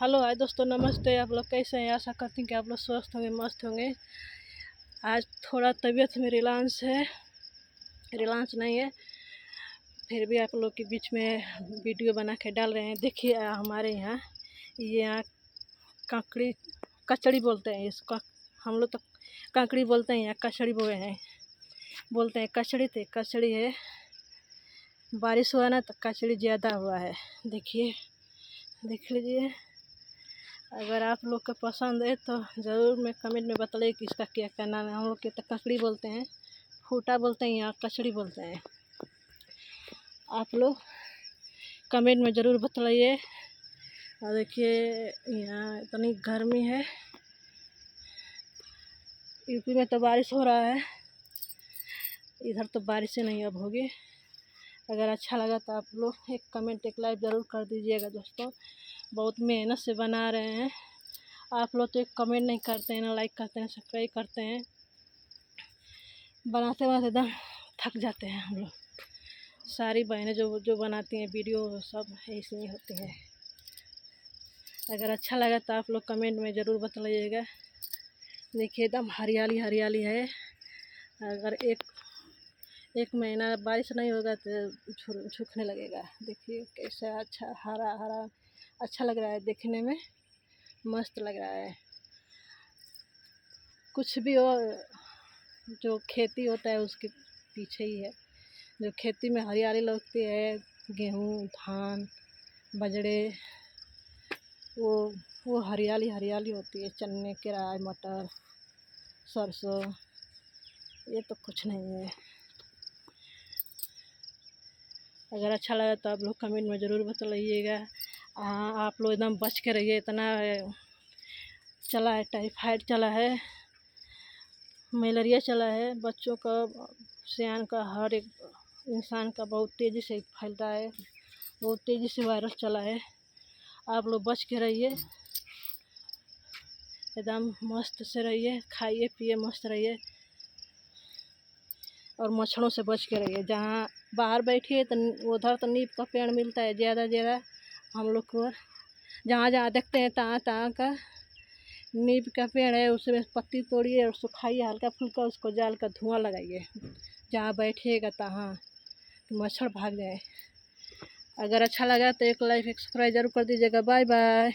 Hello hi दोस्तों, नमस्ते। आप लोग कैसे हैं? आशा करती हूँ कि आप लोग स्वस्थ होंगे, मस्त होंगे। आज थोड़ा तबीयत में रिलैक्स है, रिलैक्स नहीं है, फिर भी आप लोग के बीच में वीडियो बना के डाल रहे हैं। देखिए हमारे यहाँ काकड़ी कचड़ी बोलते हैं इसको, हम लोग तो काकड़ी बोलते हैं, यहाँ कचड़ी बोलते हैं। कचड़ी है। बारिश हुआ ना तो कचड़ी ज़्यादा हुआ है। देखिए, देख लीजिए। अगर आप लोग को पसंद है तो ज़रूर में कमेंट में बताइए कि इसका क्या क्या नाम है। हम लोग के तो ककड़ी बोलते हैं, फूटा बोलते हैं, यहाँ कचड़ी बोलते हैं। आप लोग कमेंट में ज़रूर बताइए। और देखिए, यहाँ इतनी गर्मी है। यूपी में तो बारिश हो रहा है, इधर तो बारिश ही नहीं अब होगी। अगर अच्छा लगा तो आप लोग एक कमेंट, एक लाइक ज़रूर कर दीजिएगा दोस्तों। बहुत मेहनत से बना रहे हैं। आप लोग तो एक कमेंट नहीं करते हैं, ना लाइक करते हैं, सब्सक्राइब करते हैं। बनाते बनाते एकदम थक जाते हैं हम लोग। सारी बहनें जो बनाती हैं वीडियो, सब ऐसी ही होती हैं। अगर अच्छा लगा तो आप लोग कमेंट में ज़रूर बताइएगा। देखिए, एकदम हरियाली हरियाली है। अगर एक महीना बारिश नहीं होगा तो सूखने लगेगा। देखिए कैसा अच्छा हरा हरा अच्छा लग रहा है, देखने में मस्त लग रहा है। कुछ भी हो, जो खेती होता है उसके पीछे ही है। जो खेती में हरियाली लगती है, गेहूँ, धान, बजड़े, वो हरियाली हरियाली होती है। चने के राय, मटर, सरसों, ये तो कुछ नहीं है। अगर अच्छा लगा तो आप लोग कमेंट में ज़रूर बताइएगा। आप लोग एकदम बच के रहिए। इतना चला है, टाइफाइड चला है, मलेरिया चला है। बच्चों का, सियान का, हर एक इंसान का बहुत तेज़ी से फैलता है। बहुत तेज़ी से वायरस चला है। आप लोग बच के रहिए, एकदम मस्त से रहिए, खाइए पिए मस्त रहिए। और मच्छरों से बच के रहिए। जहाँ बाहर बैठिए तो उधर तो नीम का पेड़ मिलता है ज़्यादा हम लोग को। जहाँ जहाँ देखते हैं तहाँ का नीम का पेड़ है, उसमें पत्ती तोड़िए और सुखाइए हल्का फुल्का, उसको जाल का धुआं लगाइए। जहाँ बैठिएगा तहाँ तो मच्छर भाग जाए। अगर अच्छा लगा तो एक लाइक, एक सब्सक्राइब जरूर कर दीजिएगा। Bye bye.